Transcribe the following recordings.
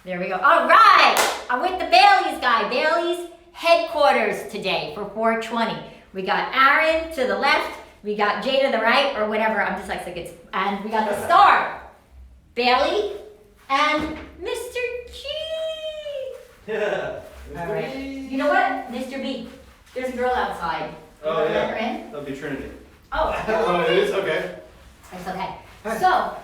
There we go. All right, I'm with the Baileys guy. Baileys headquarters today for 420. We got Aaron to the left, we got Jay to the right, or whatever. I'm dyslexic. And we got the star, Bailey, and Mr. G. Yeah. All right. You know what, Mr. B? There's a girl outside. You Oh wanna yeah. let her in? That'll be Trinity. Oh, Oh, it is okay. it's okay. Hi. So,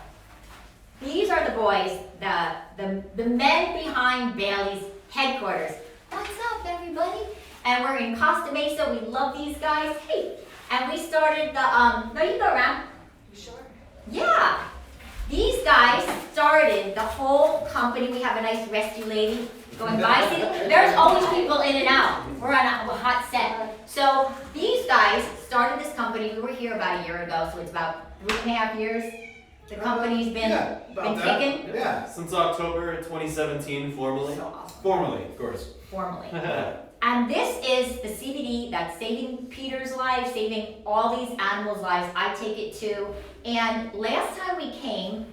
these are the boys, the men behind Bailey's headquarters. What's up, everybody? And we're in Costa Mesa. We love these guys. Hey, and we started the no, you go around. You sure? Yeah, these guys started the whole company. We have a nice rescue lady going by. See, there's always people in and out. We're on a hot set. So these guys started this company. We were here about a year ago, so it's about 3.5 years. The company's been kicking. Yeah, since October 2017, formally. So awesome. Formally, of course. Formally. And this is the CBD that's saving Peter's life, saving all these animals' lives. I take it too. And last time we came,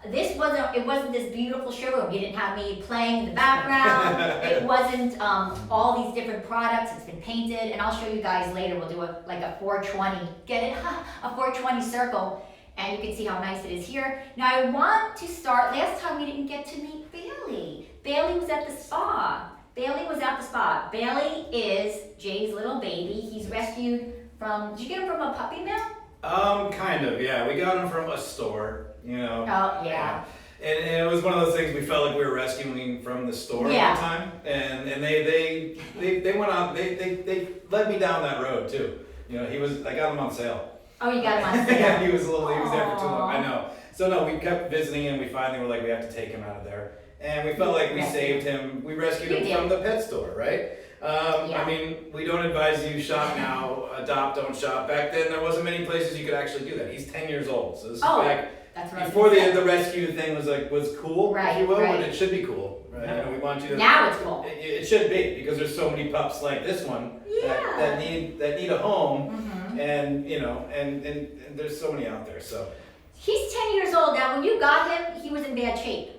it wasn't this beautiful showroom. You didn't have me playing in the background. It wasn't all these different products. It's been painted, and I'll show you guys later. We'll do a 420. Get it? A 420 circle. And you can see how nice it is here. Now I want to start, last time we didn't get to meet Bailey. Bailey was at the spa. Bailey is Jay's little baby. He's rescued from, did you get him from a puppy mill? Kind of, yeah. We got him from a store, you know. Oh, yeah. And it was one of those things we felt like we were rescuing from the store Yeah. at the time. And they went on, they led me down that road too. You know, I got him on sale. Oh, you got him on Yeah, sale. he was there for too long. Aw. I know. So no, we kept visiting him. We finally were like, we have to take him out of there. And we felt like we saved him. We rescued him from the pet store, right? Yeah. I mean, we don't advise you shop now, adopt, don't shop. Back then, there wasn't many places you could actually do that. He's 10 years old, so this is back That's what I was before gonna say. the rescue thing was cool, Right, if you will, right. and it should be cool, right? You know, we want you to. Now it's cool. It should be, because there's so many pups like this one that need a home. Mhm. And you know, and there's so many out there. So, He's 10 years old now. When you got him, he was in bad shape.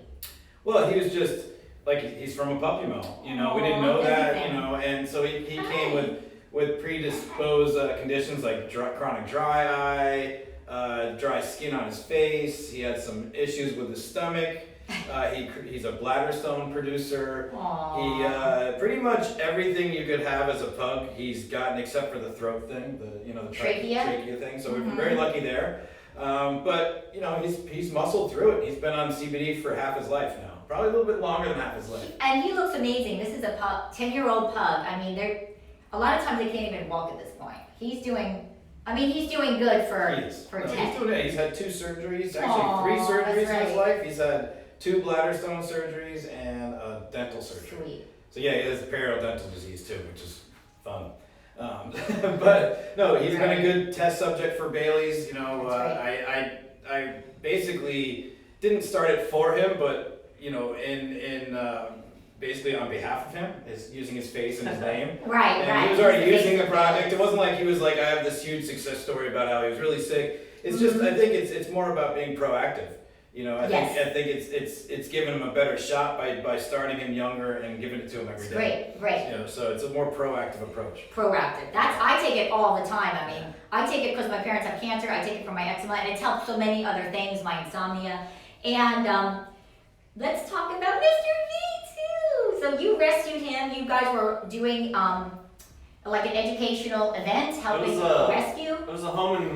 well, he was just like he's from a puppy mill. You know, we didn't know that. Everything. You know, and so he came with predisposed conditions like chronic dry eye, dry skin on his face. He had some issues with his stomach. He's a bladder stone producer. Aww. He pretty much everything you could have as a pug, he's gotten except for the throat thing, the trachea thing. So we've been very lucky there. But you know, he's muscled through it. He's been on CBD for half his life now, probably a little bit longer than half his life. And he looks amazing. This is a 10-year-old pug. I mean, a lot of times they can't even walk at this point. He's doing good for 10. He's had 2 surgeries, actually Aw, 3 surgeries that's in his life. He's had 2 bladder stone surgeries and a dental surgery. Sweet. So yeah, he has periodontal disease too, which is fun. But no, he's been a good test subject for Bailey's. You know, I basically didn't start it for him, but you know, in basically on behalf of him, is using his face and his name. Right. And he was already using the product. It wasn't like he was like, I have this huge success story about how he was really sick. It's just, I think it's more about being proactive. You know, I think it's giving him a better shot by starting him younger and giving it to him every day. Great. You know, so it's a more proactive approach. Proactive. I take it all the time. I mean, I take it because my parents have cancer. I take it for my eczema, and it's helped so many other things, my insomnia. And let's talk about Mr. V too. So you rescued him. You guys were doing like an educational event, helping rescue. It was a home and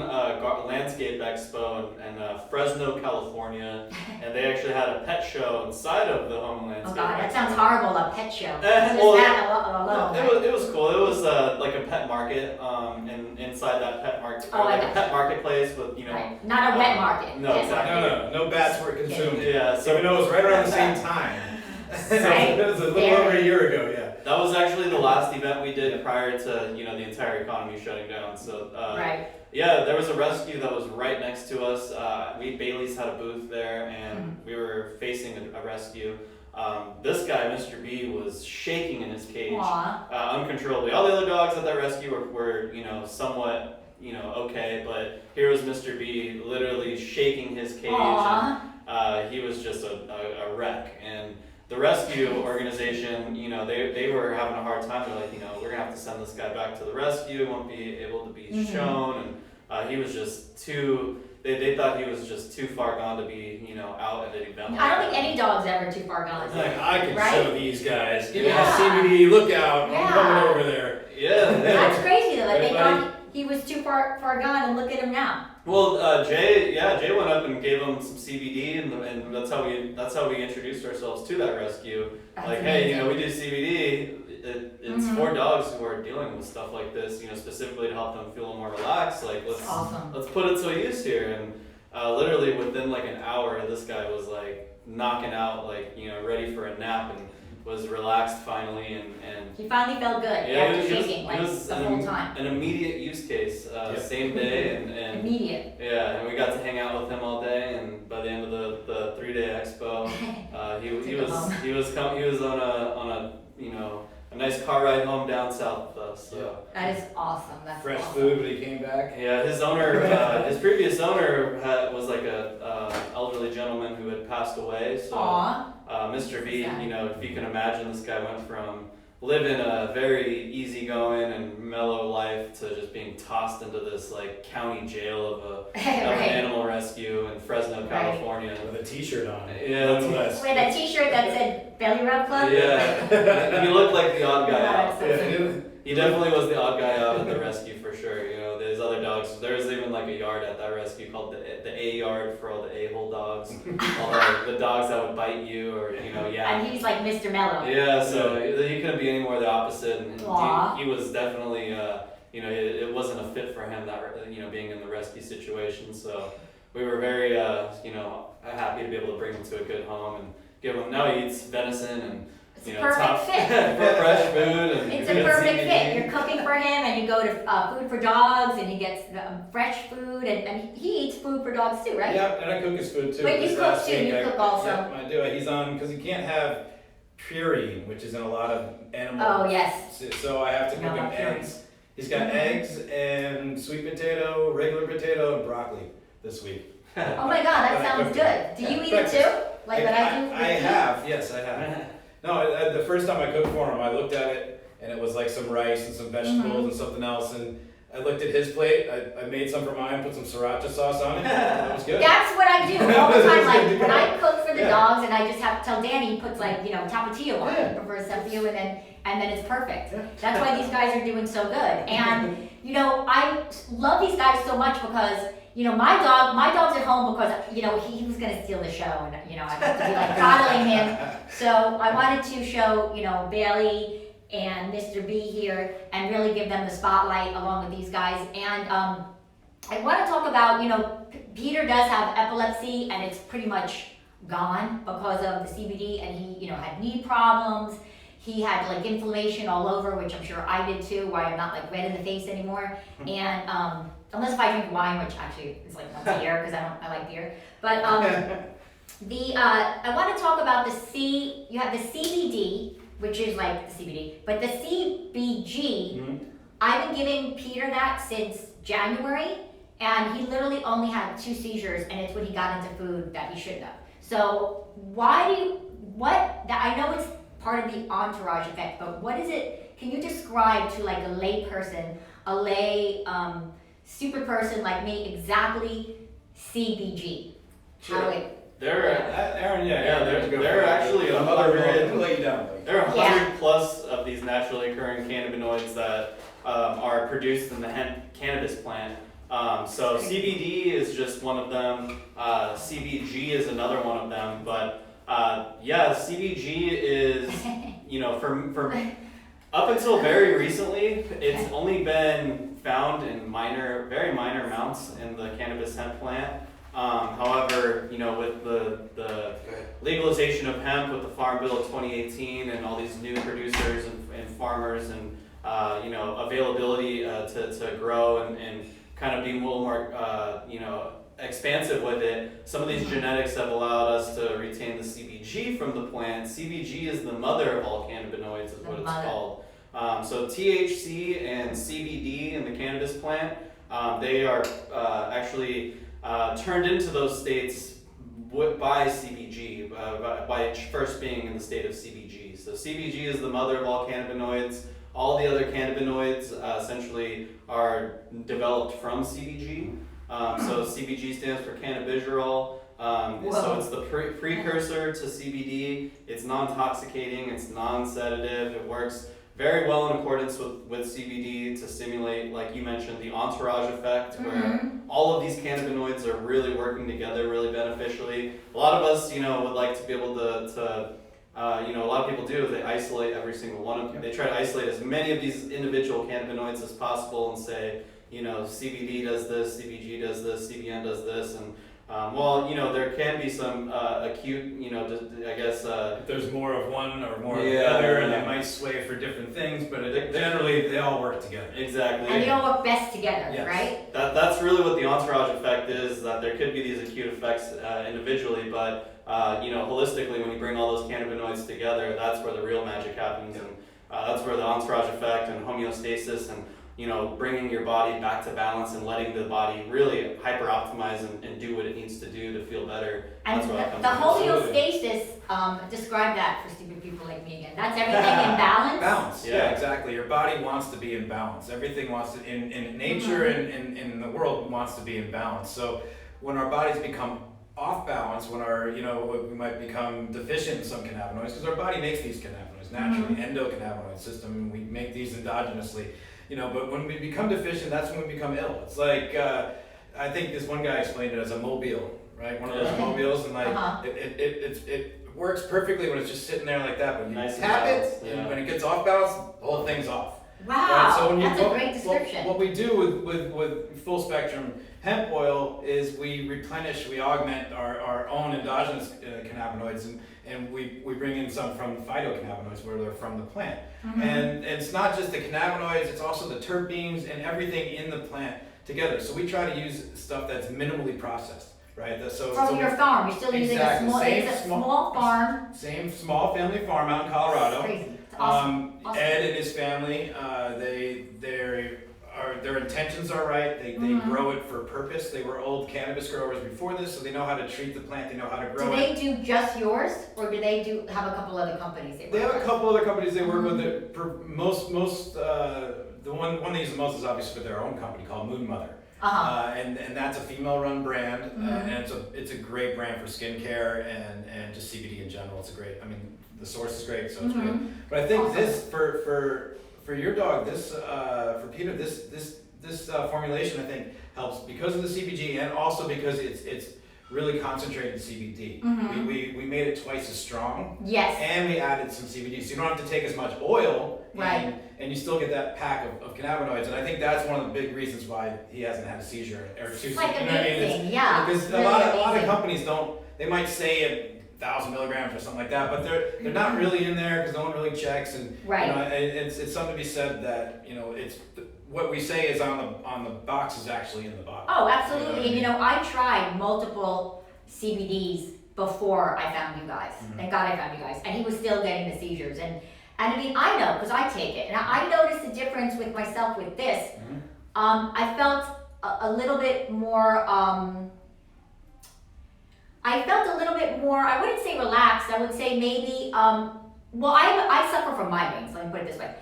landscape expo in Fresno, California, and they actually had a pet show inside of the home and landscape. Oh God, that expo. sounds horrible. A pet show. It was cool. It was like a pet market, and inside that pet market, like a pet marketplace with Right. Not a wet market. No, exactly. No bats were consumed. Yeah, so even though it was right around the same time. Right. It was a little over a year ago. Yeah. that was actually the last event we did prior to the entire economy shutting down. So Right. yeah, there was a rescue that was right next to us. Bailey's had a booth there, and we were facing a rescue. This guy, Mr. B, was shaking in his cage, uncontrollably. All the other dogs at that rescue were somewhat, okay, but here was Mr. B literally shaking his cage. he was just a wreck. And the rescue organization, you know, they were having a hard time. They're like, you know, we're gonna have to send this guy back to the rescue. Won't be able to be shown, and he was just too. They thought he was just too far gone to be, you know, out at an event. I don't think any dog's ever too far gone. Like, I can right? show these guys. Give me Yeah. a CBD, look out, Yeah. I'm coming over there. Yeah. That's crazy though. Like they Everybody- thought he was too far gone, and look at him now. Well, Jay went up and gave him some CBD, and that's how we introduced ourselves to that rescue. That's Like, hey, you amazing. know, we do CBD. It's for dogs who are dealing with stuff like this, you know, specifically to help them feel more relaxed. Like, Awesome. let's put it to use here. And literally within like an hour, this guy was like knocking out, like, you know, ready for a nap, and was relaxed finally, and He finally felt good after shaking like the whole time. an immediate use case, same day, and Immediate. yeah, and we got to hang out with him all day, and by the end of the 3-day expo, he was on a you know, a nice car ride home down south with us. So. That is awesome. That's Fresh awesome. food when he came back. Yeah, his owner, his previous owner was like a elderly gentleman who had passed away. So Aw. Mr. V, Sad. you know, if you can imagine, this guy went from living a very easygoing and mellow life to just being tossed into this like county jail of an Right. animal rescue in Fresno, California. With a t-shirt on. Yeah, Nonetheless. With a t-shirt that said Belly Rub Club. Yeah, he looked like the odd guy out. Yeah. He definitely was the odd guy out at the rescue for sure. You know, there's other dogs. There's even like a yard at that rescue called the A yard for all the a-hole dogs, all the dogs that would bite you or you know And he's like Mr. Mellow. Yeah, so he couldn't be any more the opposite. And Aw. he was definitely, you know, it wasn't a fit for him that you know being in the rescue situation. So we were very, you know, happy to be able to bring him to a good home and give him. Now he eats venison and. It's You a know, perfect fit. for fresh food. And It's a good perfect CBD. fit. You're cooking for him, and you go to Food for Dogs, and he gets fresh food, and he eats food for dogs too, right? Yeah, and I cook his food too. Wait, you This cook last too, week you I- cook also. Yeah, I do. He's on, because he can't have purine, which is in a lot of animal. Oh yes. So I have to Yeah, cook him about purine. eggs. He's got eggs and sweet potato, regular potato, and broccoli this week. Oh my God, that But I sounds cooked good. it. Do Yeah, you eat breakfast. it too? Like what I do? with I you? have, yes, I have. No, the first time I cooked for him, I looked at it, and it was like some rice and some vegetables and something else, and I looked at his plate, I made some for mine, put some sriracha sauce on it, and it was good. That's what I do all the time. Like Good to when go. I cook for the Yeah. dogs, and I just have to tell Danny, he puts like tapatio on. Yeah. He prefers tapatio, and then it's perfect. Yeah. That's why these guys are doing so good. And I love these guys so much because my dog's at home because he was gonna steal the show, and I have to be like coddling him. So I wanted to show Bailey and Mr. B here and really give them the spotlight along with these guys. And I want to talk about Peter does have epilepsy, and it's pretty much gone because of the CBD, and he had knee problems. He had like inflammation all over, which I'm sure I did too, why I'm not like red in the face anymore. And unless if I drink wine, which actually is like once a year because I like beer. But I want to talk about you have the CBD, which is like the CBD, but the CBG, I've been giving Peter that since January, and he literally only had 2 seizures, and it's when he got into food that he shouldn't have. So I know it's part of the entourage effect, but what is it? Can you describe to like a lay person, a lay super person like me, exactly CBG? Sure. They're Aaron, they're actually a I'll lay you down. There are 100 plus of these naturally occurring cannabinoids that are produced in the hemp cannabis plant. So CBD is just one of them. CBG is another one of them. But CBG is, for up until very recently, it's only been found in very minor amounts in the cannabis hemp plant. However, with the legalization of hemp with the Farm Bill of 2018 and all these new producers and farmers and availability to grow and kind of be a little more expansive with it, some of these genetics have allowed us to retain the CBG from the plant. CBG is the mother of all cannabinoids, is what it's called. So THC and CBD in the cannabis plant, they are actually turned into those states by CBG, by it first being in the state of CBG. So CBG is the mother of all cannabinoids. All the other cannabinoids essentially are developed from CBG. So CBG stands for cannabigerol. So it's the precursor to CBD. It's non-toxicating, it's non-sedative, it works very well in accordance with CBD to stimulate, like you mentioned, the entourage effect, where all of these cannabinoids are really working together really beneficially. A lot of us, would like to be able to a lot of people do, they isolate every single one of them. They try to isolate as many of these individual cannabinoids as possible and say, CBD does this, CBG does this, CBN does this, and there can be some acute, if there's more of one or more of the other, and they might sway for different things, but generally they all work together. Exactly. And they all work best together, yes. right? That's really what the entourage effect is, that there could be these acute effects individually, but holistically, when you bring all those cannabinoids together, that's where the real magic happens, and that's where the entourage effect and homeostasis and bringing your body back to balance and letting the body really hyper optimize and do what it needs to do to feel better. And That's what it comes the to. homeostasis, describe that for stupid people like me again. That's everything in balance? Balance, yeah, exactly. Your body wants to be in balance. Everything wants to, in nature and in the world, wants to be in balance. So when our bodies become off balance, when we might become deficient in some cannabinoids, because our body makes these cannabinoids naturally, endocannabinoid system, we make these endogenously. But when we become deficient, that's when we become ill. It's like, I think this one guy explained it as a mobile, right? One of those mobiles, and it works perfectly when it's just sitting there like that, but you tap it, and when it gets off balance, the whole thing's off. Wow, right? So that's a great description. What we do with full spectrum hemp oil is we replenish, we augment our own endogenous cannabinoids, and we bring in some from phytocannabinoids where they're from the plant. And it's not just the cannabinoids, it's also the terpenes and everything in the plant together. So we try to use stuff that's minimally processed, right? From your farm, you're still using a small farm. Same small family farm out in Colorado. That's crazy. It's awesome. Ed and his family, their intentions are right. They grow it for purpose. They were old cannabis growers before this, so they know how to treat the plant. They know how to grow it. Do they do just yours, or do they have a couple other companies they work with? They have a couple other companies they work with. The one they use the most is obviously for their own company called Moon Mother. And that's a female-run brand, and it's a great brand for skincare and just CBD in general. It's a great. I mean, the source is great, so it's great. But I think this for your dog, for Peter, this formulation I think helps because of the CBG and also because it's really concentrated CBD. We made it twice as strong. Yes. And we added some CBD, so you don't have to take as much oil. Right. And you still get that pack of cannabinoids, and I think that's one of the big reasons why he hasn't had a seizure or two. It's like amazing, yeah. Because really a lot of companies don't. They might say 1,000 milligrams or something like that, but they're not really in there because no one really checks. And it's something to be said that it's what we say is on the box is actually in the bottle. Oh, absolutely. And I tried multiple CBDs before I found you guys. Thank God I found you guys. And he was still getting the seizures. And I mean, I know because I take it. And I noticed a difference with myself with this. I felt a little bit more, I wouldn't say relaxed. I would say maybe, I suffer from migraines. Let me put it this way.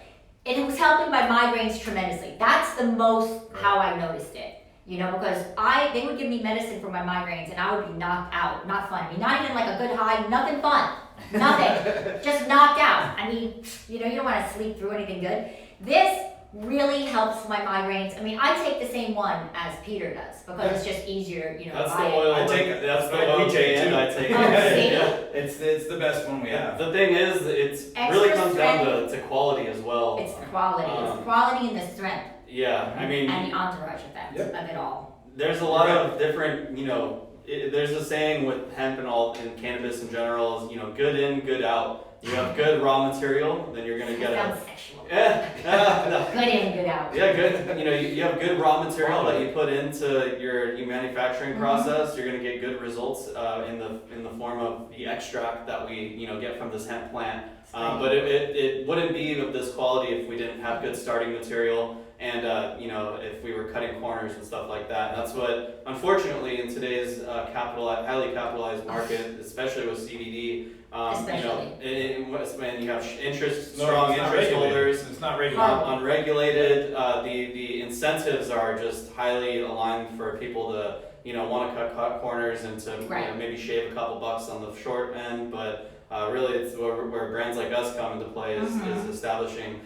It was helping my migraines tremendously. That's the most how I noticed it. Because they would give me medicine for my migraines and I would be knocked out. Not fun. I mean, not even like a good high, nothing fun. Nothing. Just knocked out. I mean, you don't want to sleep through anything good. This really helps my migraines. I mean, I take the same one as Peter does because it's just easier, That's the oil. I take that's the oil and I take it. It's the best one we have. The thing is, it really comes down to quality as well. It's the quality. It's the quality and the strength. Yeah, I mean, and the entourage effect of it all. There's a lot of different, there's a saying with hemp and cannabis in general is, good in, good out. You have good raw material, then you're gonna get Sounds sexual. No. Good in, good out. Yeah, good. You have good raw material that you put into your manufacturing process. You're gonna get good results in the form of the extract that we get from this hemp plant. But it wouldn't be of this quality if we didn't have good starting material and you know, if we were cutting corners and stuff like that. And that's what, unfortunately, in today's highly capitalized market, especially with CBD, you know, when you have strong interest holders, it's not regulated. Unregulated, the incentives are just highly aligned for people to, you know, want to cut corners and to, you know, maybe shave a couple bucks on the short end, but really it's where brands like us come into play is establishing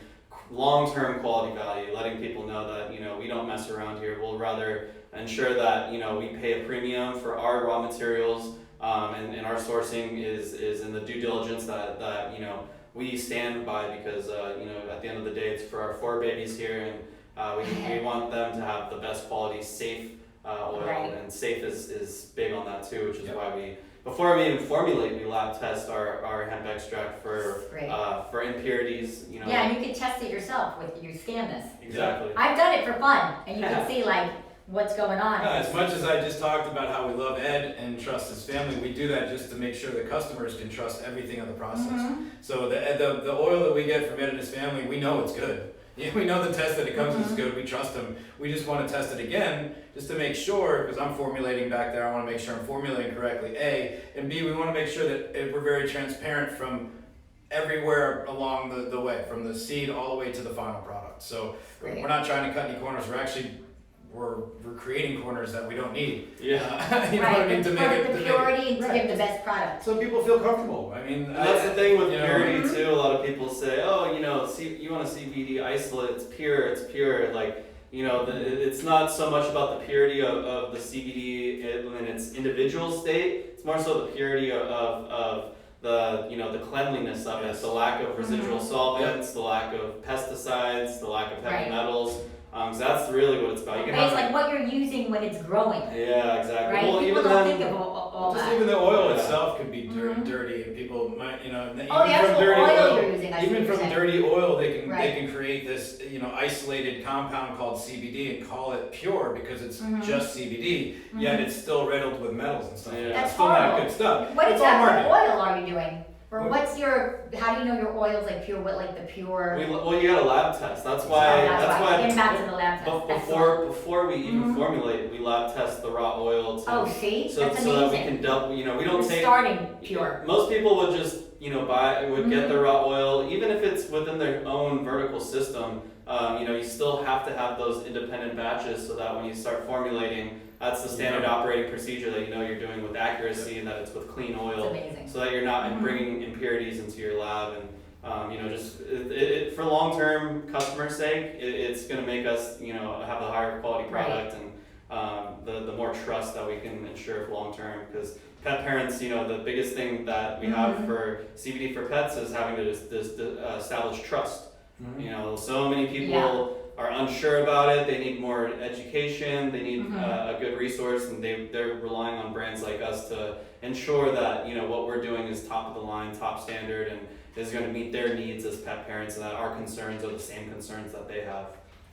long-term quality value, letting people know that, you know, we don't mess around here. We'll rather ensure that, you know, we pay a premium for our raw materials, and our sourcing is in the due diligence that you know, we stand by, because you know, at the end of the day, it's for our 4 babies here, and we want them to have the best quality, safe oil, and safe is big on that too, which is why we, before we even formulate, we lab test our hemp extract for impurities. You know. Yeah, and you can test it yourself with your scan this. Exactly. I've done it for fun, and you can see like what's going on. As much as I just talked about how we love Ed and trust his family, we do that just to make sure that customers can trust everything of the process. So the oil that we get from Ed and his family, we know it's good. Yeah, we know the test that it comes is good. We trust them. We just want to test it again just to make sure, because I'm formulating back there. I want to make sure I'm formulating correctly, A. And B, we want to make sure that we're very transparent from everywhere along the way, from the seed all the way to the final product. So we're not trying to cut any corners. We're creating corners that we don't need. Yeah. You know what I mean? To make it the purity and to give the best product. So people feel comfortable. I mean, and that's the thing with purity too. A lot of people say, oh, you know, you want a CBD isolate, it's pure. Like, you know, it's not so much about the purity of the CBD in its individual state. It's more so the purity of the, you know, the cleanliness of it, the lack of residual solvents, the lack of pesticides, the lack of heavy metals. So that's really what it's about. You can it's like what you're using when it's growing. Yeah, exactly. Right? Well, people even don't think of all just that. Even the oil itself could be dirty, and people might, you know, even the actual from dirty oil you're using, even from dirty oil, they Right. can create this, you know, isolated compound called CBD and call it pure because it's just CBD, yet it's still riddled with metals and stuff. Yeah. That's It's still horrible. not good stuff. What It's all exactly marketing. oil are you doing? Or what's your? How do you know your oil's like pure? What like the pure? Well, you got a lab test. That's why. That's why. Getting back to the lab test. Before we even formulate, we lab test the raw oil. See, so that's amazing. So that we can double. You know, we don't take. Starting pure. Most people would just, you know, get the raw oil, even if it's within their own vertical system. You know, you still have to have those independent batches so that when you start formulating, that's the standard operating procedure that you know you're doing with accuracy and that it's with clean oil. It's amazing. So that you're not bringing impurities into your lab. And you know, just for long-term customer sake, it's going to make us, you know, have a higher quality product and the more trust that we can ensure for long-term. Because pet parents, you know, the biggest thing that we have for CBD for pets is having to establish trust. You know, so many people are unsure about it. They need more education. They need a good resource, and they're relying on brands like us to ensure that, you know, what we're doing is top of the line, top standard, and is going to meet their needs as pet parents, and that our concerns are the same concerns that they have.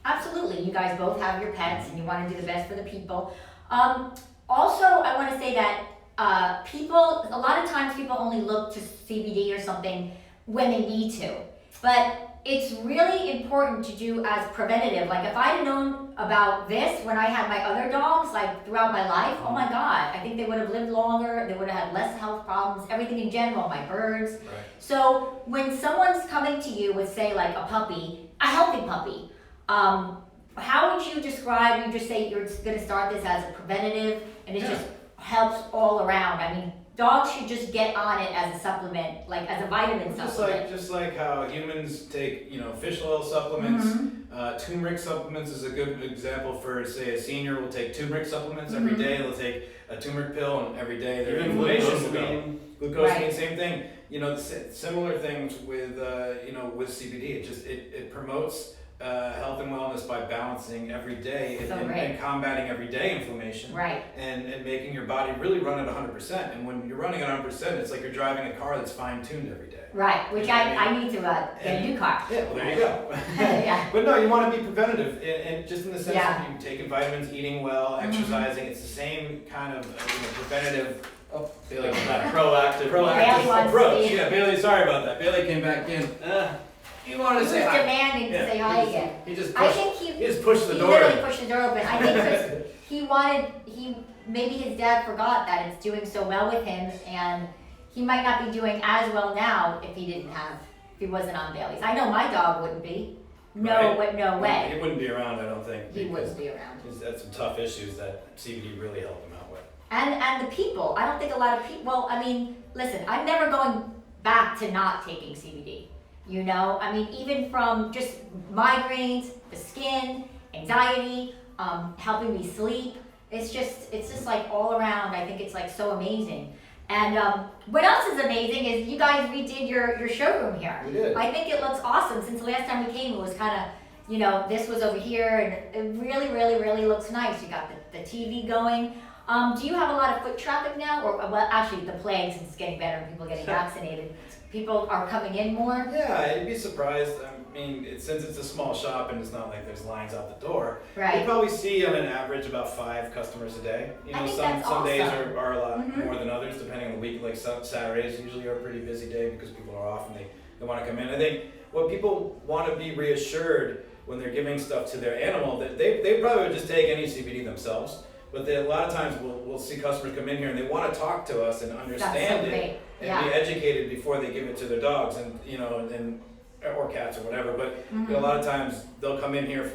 Absolutely, you guys both have your pets, and you want to do the best for the people. Also, I want to say that a lot of times people only look to CBD or something when they need to, but it's really important to do as preventative. Like if I had known about this when I had my other dogs, like throughout my life, oh my God, I think they would have lived longer, they would have had less health problems, everything in general, my birds. Right. So when someone's coming to you with, say, like a puppy, a healthy puppy, how would you describe, you just say you're gonna start this as a preventative and it just helps all around. I mean, dogs should just get on it as a supplement, like as a vitamin supplement. Just like how humans take, you know, fish oil supplements. Turmeric supplements is a good example for, say, a senior will take turmeric supplements every day. They'll take a turmeric pill, and every day their inflammation will go. Glucosamine, same thing. You know, similar things with you know, with CBD. It promotes health and wellness by balancing every day and combating everyday inflammation. Right. And making your body really run at 100%. And when you're running at 100%, it's like you're driving a car that's fine-tuned every day. Right, which I need to get a new car. Yeah, well, there you go. Yeah. But no, you want to be preventative, and just in the sense of you taking vitamins, eating well, exercising. It's the same kind of you know, preventative. Oh, Bailey came back. Proactive Bailey wants approach. to be- Yeah, Bailey. Sorry about that. Bailey came back in. He wanted He to was say hi. demanding to say hi again. He just I pushed, think he just pushed the he door. literally pushed the door open. I think 'cause maybe his dad forgot that it's doing so well with him, and he might not be doing as well now if he wasn't on Bailey's. I know my dog wouldn't be. No, Right? no way. He wouldn't be around, I don't think. He because wouldn't be around. He's had some tough issues that CBD really helped him out with. And the people, I don't think a lot of people, well, I mean, listen, I'm never going back to not taking CBD. You know, I mean, even from just migraines, the skin, anxiety, helping me sleep. It's just like all around, I think it's like so amazing. And what else is amazing is you guys redid your showroom here. We did. I think it looks awesome. Since the last time we came, it was kind of, you know, this was over here, and it really, really, really looks nice. You got the TV going. Do you have a lot of foot traffic now? Or, well, actually, the plague, since it's getting better and people getting vaccinated, people are coming in more? Yeah, you'd be surprised. I mean, since it's a small shop and it's not like there's lines out the door, Right. you probably see on an average about 5 customers a day. You I know, think some that's some days awesome. are a lot Mhm. more than others, depending on the week. Like Saturdays usually are a pretty busy day because people are off and they want to come in. I think what people want to be reassured when they're giving stuff to their animal, that they probably would just take any CBD themselves. But a lot of times we'll see customers come in here and they want to talk to us and That's understand so it great. and Yeah. be educated before they give it to their dogs, and you know, or cats or whatever. But you know, a lot of times they'll come in here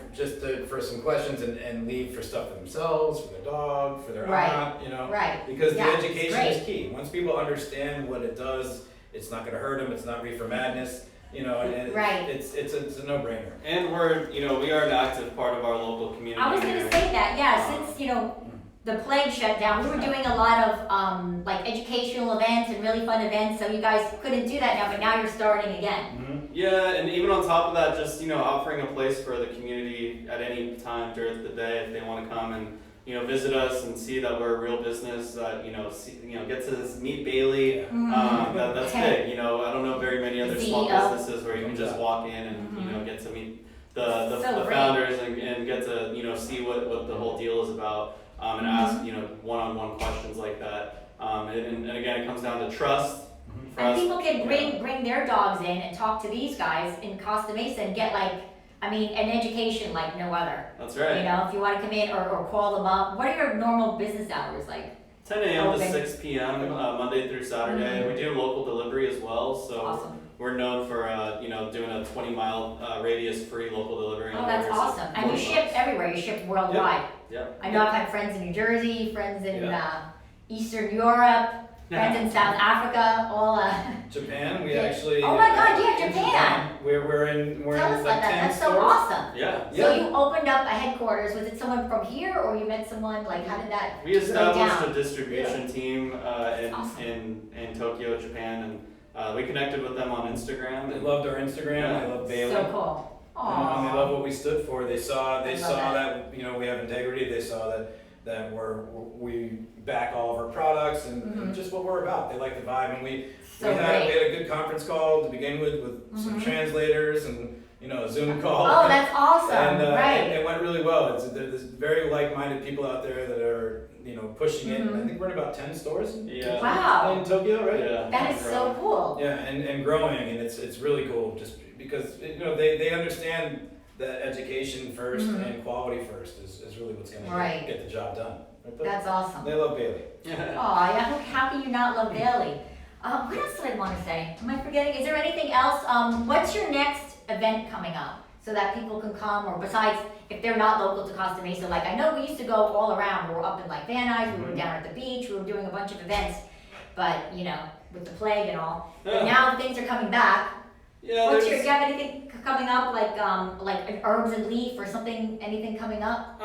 for some questions and leave for stuff for themselves, for their dog, for their Right. aunt, you know. Right. Because Yeah, the it's education great. is key. Once people understand what it does, it's not going to hurt them. It's not reefer madness. You know, and Right. it's a no-brainer. And we are an active part of our local community. I was going here. to say that, yeah, since, you know, the plague shut down, we were doing a lot of like educational events and really fun events, so you guys couldn't do that now, but now you're starting again. Yeah, and even on top of that, just offering a place for the community at any time during the day if they want to come and visit us and see that we're a real business. Get to meet Bailey. That's big. I don't know very many other The small CEO. businesses where you can just walk in and get to meet the So great. founders and get to see what the whole deal is about. And ask one-on-one questions like that, and again it comes down to trust. For And us, people can bring their dogs in and talk to these guys in Costa Mesa and get an education like no other. That's right. You know, if you want to come in or call them up. What are your normal business hours like? 10 a.m. to Open. 6 p.m. Monday through Saturday. We do local delivery as well, so Awesome. we're known for doing a 20-mile radius free local delivery. Oh, on that's orders of awesome. And you 40 ship bucks. everywhere. You ship worldwide. Yep. I know I've had friends in New Jersey, friends in Yeah. Eastern Europe, friends in South Africa, all. Japan, we Yeah. actually. Oh my God, yeah, Japan. We're in Tell us like about that. 10 That's so stores. awesome. Yeah. So you opened up a headquarters. Was it someone from here, or you met someone? Like, how did that We go established down? a distribution team Awesome. in Tokyo, Japan, and we connected with them on Instagram. They And loved our Instagram. Yeah. They loved Bailey. So cool. And they love what we stood for. They saw I love that we have integrity. They saw that we back all of our products and just what we're about. They like the vibe, and we So had great. a good conference call to begin with some translators and a Zoom call. Oh, that's awesome. And Right. it went really well. There's very like-minded people out there that are pushing it. I think we're in about 10 stores Yeah. Wow. in Tokyo, right? Yeah. That is so cool. Yeah, and growing, and it's really cool just because they understand that education first and quality first is really what's going to Right. get the job done. Right? That's awesome. They love Bailey. Oh, how can you not love Bailey? What else did I want to say? Am I forgetting? Is there anything else? What's your next event coming up so that people can come, or besides, if they're not local to Costa Mesa, like I know we used to go all around. We were up in like Van Nuys, we were down at the beach, we were doing a bunch of events, but with the plague and all. But now things are coming back. Yeah. Do you have anything coming up, like an herbs and leaf or something? Anything coming up?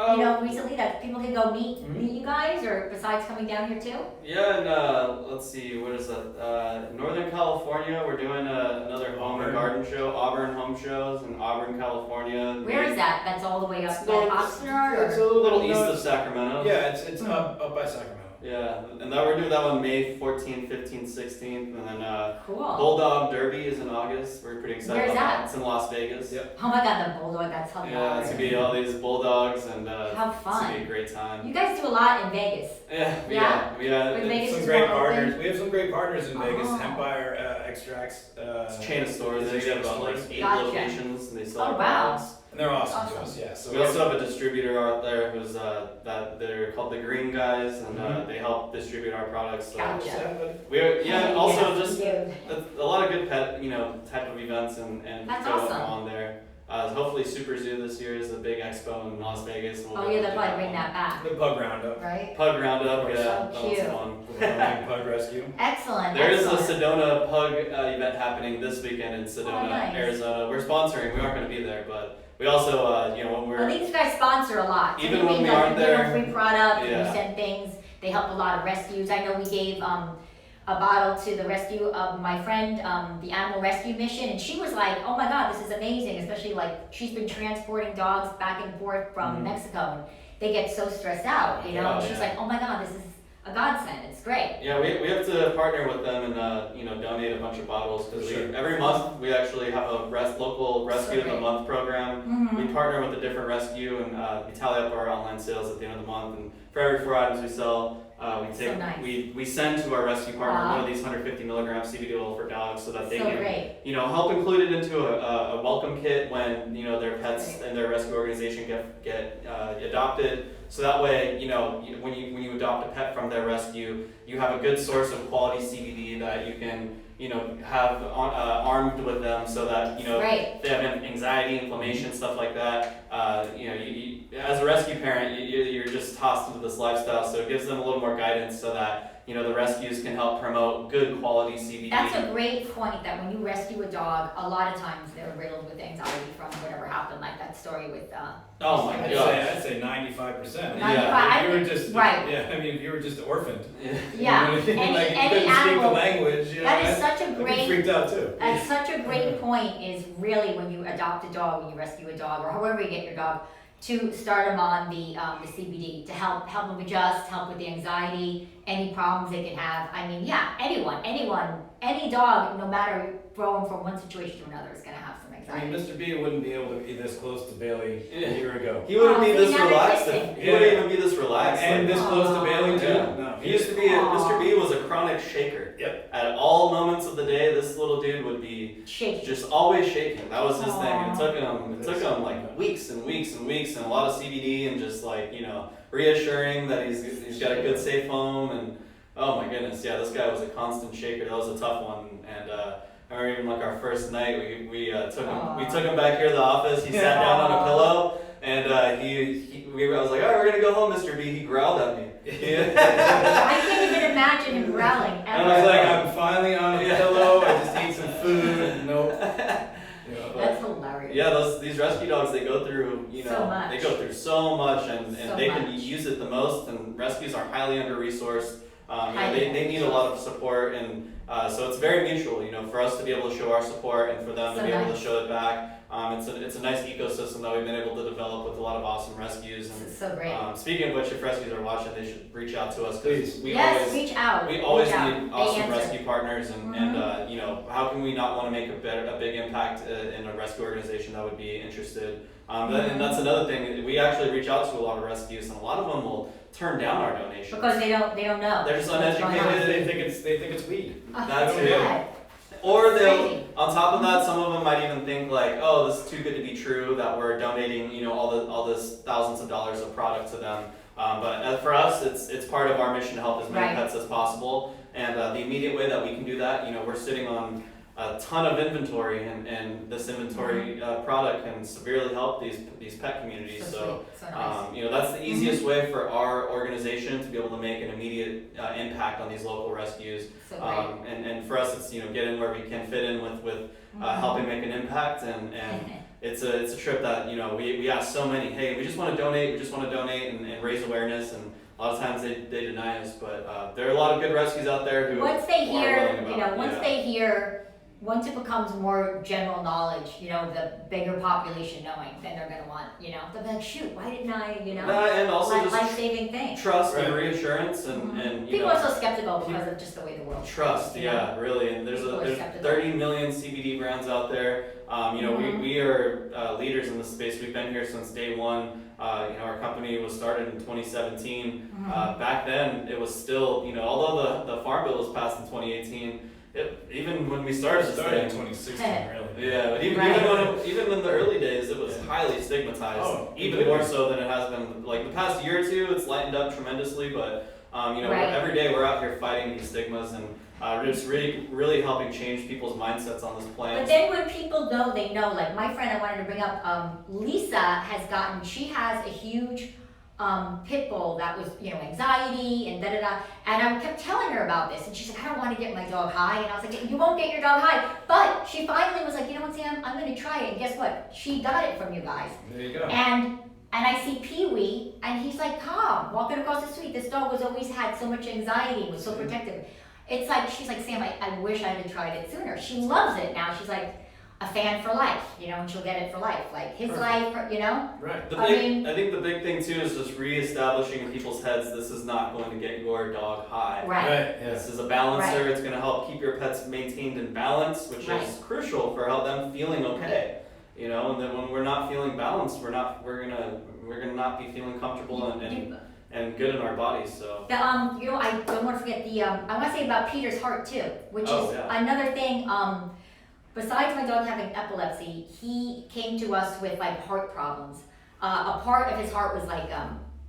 Recently that people can go meet you guys, or besides coming down here too? Yeah, and let's see, what is that? Northern California, we're doing another home and garden show, Auburn Home Shows in Auburn, California. Where is that? That's all the way up It's by north- Oxnard? It's Or? a A little east of Sacramento. Yeah, it's up by Sacramento. Yeah, and we're doing that one May 14th, 15th, 16th, and then Cool. Bulldog Derby is in August. We're pretty excited Where's about that? It's in Las Vegas. Yep. Oh my God, the bulldog, that's Yeah, it's hilarious. gonna be all these bulldogs and How it's gonna fun. be a great time. You guys do a lot in Vegas. Yeah. Yeah? With it's- Vegas Some is great more open. partners. We have some great partners in Vegas. Oh. Empire extracts. It's a chain of stores. They have about like 8 Gotcha. locations, and they sell Oh, our wow. products. And they're awesome, Awesome. to us, yeah. So We also have a distributor out there who's that they're called the Green Guys, and Mhm. they help distribute our products. So Gotcha. yeah, also Yes, just dude. a lot of good pet type of events and That's go awesome. on there. Hopefully Super Zoo this year is a big expo in Las Vegas. And we'll Oh be yeah, able they'll to do probably bring one. that back, The pug roundup. right? Pug Roundup, yeah, So that was cute. fun. The pug rescue. Excellent. There is a excellent. Sedona Pug event happening this weekend in Sedona, nice. Arizona. We're sponsoring. We aren't going to be there, but we also, when Well, we're these guys sponsor a lot. So Even they when make, we like, aren't you know, there, free product, yeah. and we send things. They help a lot of rescues. I know we gave a bottle to the rescue of my friend, the animal rescue mission, and she was like, "Oh my God, this is amazing!" Especially like she's been transporting dogs back and forth from Mhm. Mexico, and they get so stressed out, you know. Oh, and she's yeah. like, "Oh my God, this is a godsend. It's great." yeah, we have to partner with them and donate a bunch of bottles because Sure. every month we actually have a local rescue of the great. month program. Mm-hmm. We partner with a different rescue and we tally up our online sales at the end of the month, and for every 4 items we sell, So nice. we send to our rescue partner Wow. one of these 150 milligram CBD oil for dogs so that they So can great. help include it into a welcome kit when their pets Right. and their rescue organization get adopted. So that way, when you adopt a pet from their rescue, you have a good source of quality CBD that you can have armed with them so that Great. if they have anxiety, inflammation, stuff like that. As a rescue parent, you're just tossed into this lifestyle, so it gives them a little more guidance so that the rescues can help promote good quality CBD. That's a great point, that when you rescue a dog, a lot of times they're riddled with anxiety from whatever happened, like that story with, Oh my I'd God. say 95%. 95, If you were just right. Yeah, I mean, if you were just orphaned. yeah, You know, any, like, you any couldn't speak the animal, language. that is such a I'd be great, freaked out too. that's such a great point, is really when you adopt a dog, when you rescue a dog, or however you get your dog, to start them on the CBD, to help them adjust, help with the anxiety, any problems they can have. I mean, yeah, anyone, any dog, no matter throw them from one situation to another, is gonna have some I mean, anxiety. Mr. B wouldn't be able to be this close to Bailey a year ago. He wouldn't be Oh, this see, now relaxed. they're kissing. He wouldn't even be this relaxed. And this close to Bailey too? Yeah. No. He used to be Mr. B was a chronic shaker. Yep. At all moments of the day, this little dude would be Shaky. just always shaking. That was his thing. And Aw. it took him like weeks and weeks and weeks and a lot of CBD and just like, reassuring that he's got a good safe home, and oh my goodness, yeah, this guy was a constant shaker. That was a tough one. And I remember even like our first night, we took him back here to the office. He sat down on a pillow, and I was like, all right, we're gonna go home, Mr. B. He growled at me. I can't even imagine him growling ever. And I was like, I'm finally on a pillow. I just ate some food. Nope. That's hilarious. Yeah, these rescue dogs, they go through, So much. they go through so much, and So they can much. use it the most, and rescues are highly under-resourced. Highly They need a lot of support, and so it's very mutual, for us to be able to show our support and for them So to be able nice. to show it back. It's a nice ecosystem that we've been able to develop with a lot of awesome rescues. This And is so great. speaking of which, if rescues are watching, they should reach out to us, because Please. Yes, reach out. we always reach out. need They awesome answer. rescue partners, and Mhm. how can we not want to make a big impact in a rescue organization that would be interested? Mm-hmm. And that's another thing. We actually reach out to a lot of rescues, and a lot of them will turn down our donations. Because they don't know. They're just what's going on. uneducated. They think it's weed. That's Oh, it. God. Or they'll, Crazy. on top of that, some of them might even think like, oh, this is too good to be true that we're donating, all this thousands of dollars of product to them. But for us, it's part of our mission to help as many Right. pets as possible. And the immediate way that we can do that, we're sitting on a ton of inventory, and this inventory product can severely help these pet communities. So sweet. So nice. That's the easiest way for our organization to be able to make an immediate impact on these local rescues. So great. And for us, it's get in where we can fit in with helping make an impact, and it's a trip that we ask so many, hey, we just want to donate, and raise awareness, and a lot of times they deny us, but there are a lot of good rescues out there who Once they are hear, willing about, they hear, once it becomes more general knowledge, the bigger population knowing, then they're gonna want, they'll be like, shoot, why didn't I, and also just life-saving thing. trust and Right. reassurance, and People are so skeptical because of just the way the world trust, is, yeah, really. And there's People are there's skeptical. 30 million CBD brands out there. We are leaders in this space. We've been here since day one. Our company was started in 2017. Back then, it was still, although the Farm Bill was passed in 2018, even when we started this Started in thing, 2016, really. yeah, but even in the early days, it was highly stigmatized. Oh, even more so than it has been. Like the past year or two, it's lightened up tremendously. But Right. every day we're out here fighting these stigmas and just really helping change people's mindsets on this planet. But then when people know, they know. Like my friend I wanted to bring up, Lisa she has a huge pit bull that was, anxiety and da-da-da. And I kept telling her about this. And she's like, I don't want to get my dog high. And I was like, you won't get your dog high. But she finally was like, you know what, Sam, I'm going to try it. And guess what? She got it from you guys. There you go. And I see Pee-wee, and he's like calm, walking across the street. This dog was always had so much anxiety, was so protective. It's like, she's like, Sam, I wish I had tried it sooner. She loves it now. She's like a fan for life, and she'll get it for life. Like his life, Right. I think the big thing too is just reestablishing in people's heads this is not going to get your dog high. Right. Yeah. This is a balancer. Right. It's going to help keep your pets maintained in balance, which Right. is crucial for them feeling okay. And then when we're not feeling balanced, we're gonna not be feeling comfortable and good in our bodies. So. I don't want to forget I want to say about Peter's heart too, which is another thing. Besides my dog having epilepsy, he came to us with like heart problems. A part of his heart was like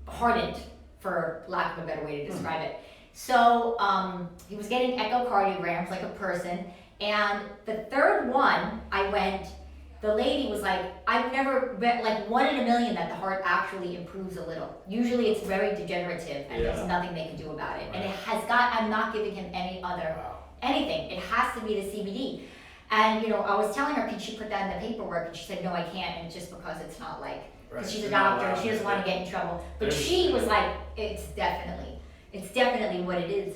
hardened, for lack of a better way to describe it. So he was getting echocardiograms like a person, and the third one the lady was like, I've never read, like 1 in a million that the heart actually improves a little. Usually it's very degenerative and there's nothing they can do about it. Right. And I'm not giving him anything. It has to be the CBD. And I was telling her, can she put that in the paperwork? And she said, no, I can't. And just because it's not like, because she's a doctor and she doesn't want to get in trouble. But she was like, it's definitely what it is.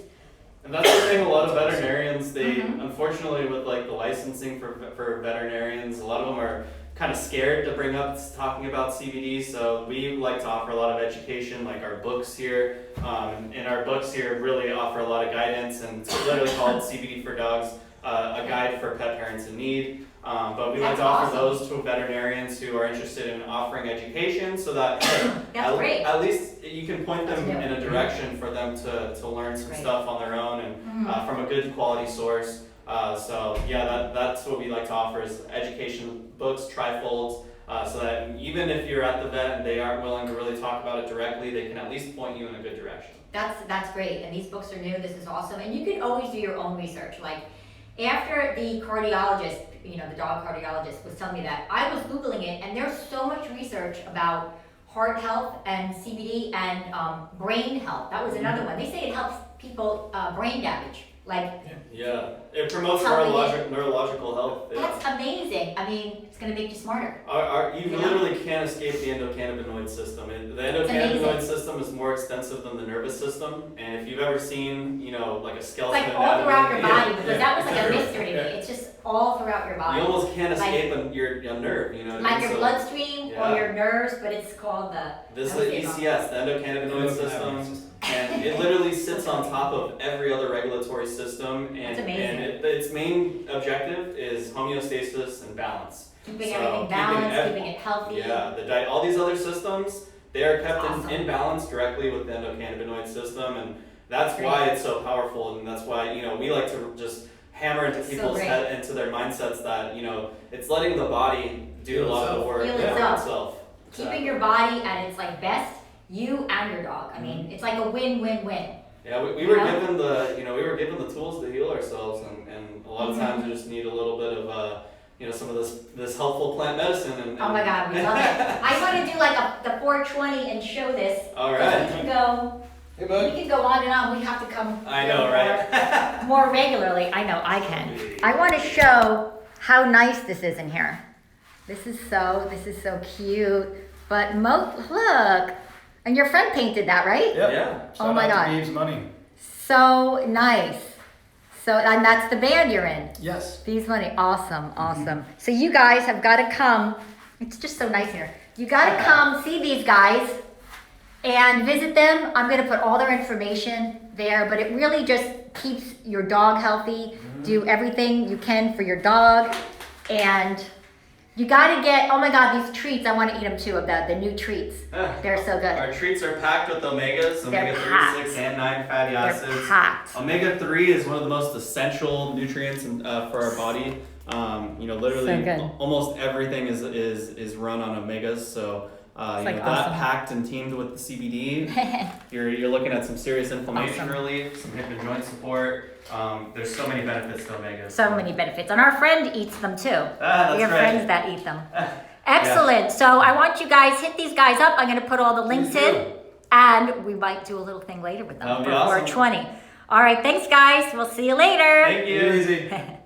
And that's the thing, a lot of veterinarians, they, unfortunately with like the licensing for veterinarians, a lot of them are kind of scared to bring up talking about CBD, so we like to offer a lot of education, like our books here, and our books here really offer a lot of guidance, and it's literally called CBD for Dogs, a guide for pet parents in need. But we like to offer those to veterinarians who are interested in offering education so that at least you can point them in a direction for them to learn some stuff on their own and from a good quality source. That's what we like to offer is education books, trifolds, so that even if you're at the vet and they aren't willing to really talk about it directly, they can at least point you in a good direction. That's great, and these books are new. This is awesome, and you can always do your own research. Like after the cardiologist, the dog cardiologist was telling me that, I was Googling it, and there's so much research about heart health and CBD and brain health. That was another one. They say it helps people brain damage. It promotes neurological health. Yeah. That's amazing. I mean, it's going to make you smarter. You literally can't escape the endocannabinoid system. The endocannabinoid system is more extensive than the nervous system. And if you've ever seen, like a skeleton it's like all throughout your body, because that was like a mystery to me. It's just all throughout your body. You almost can't escape your nerve, Like your bloodstream or your nerves, but it's called This is the ECS, the endocannabinoid system. And it literally sits on top of every other regulatory system, and its main objective is homeostasis and balance. Keeping everything balanced, keeping it healthy. Yeah, all these other systems, they are kept in balance directly with the endocannabinoid system, and that's why it's so powerful, and that's why we like to just hammer into people's head, into their mindsets that it's letting the body do a lot of the work for itself. Keeping your body at its best. You and your dog. I mean, it's like a win-win-win. Yeah, we were given the tools to heal ourselves, and a lot of times we just need a little bit of some of this helpful plant medicine. And oh my God, we love it. I want to do like the 420 and show this. All right. We can go. Hey, bud. We can go on and on. We have to come. I know, right? More regularly. I know. I can. I want to show how nice this is in here. This is so cute. But look. And your friend painted that, right? Yep. Yeah. Oh my God. Beeves Money. So nice. And that's the band you're in. Yes. Beeves Money. Awesome. So you guys have got to come. It's just so nice here. You got to come see these guys and visit them. I'm going to put all their information there, but it really just keeps your dog healthy. Do everything you can for your dog, and You gotta get, oh my God, these treats, I wanna eat them too, the new treats. They're so good. Our treats are packed with omegas, They're omega 3, packed. 6, and 9 fatty acids. They're packed. Omega 3 is one of the most essential nutrients for our body. Literally So good. almost everything is run on omegas. So like that awesome. packed and teamed with the CBD, you're looking at some serious inflammation Awesome. relief, some hip and joint support. There's so many benefits to omegas. So many benefits. And our friend eats them too. That's We have right. friends that eat them. Excellent. So I want you guys, hit these guys up. I'm gonna put all the links Please do. in. And we might do a little thing later with them That'd for be awesome. 420. All right, thanks guys. We'll see you later. Thank you. Easy.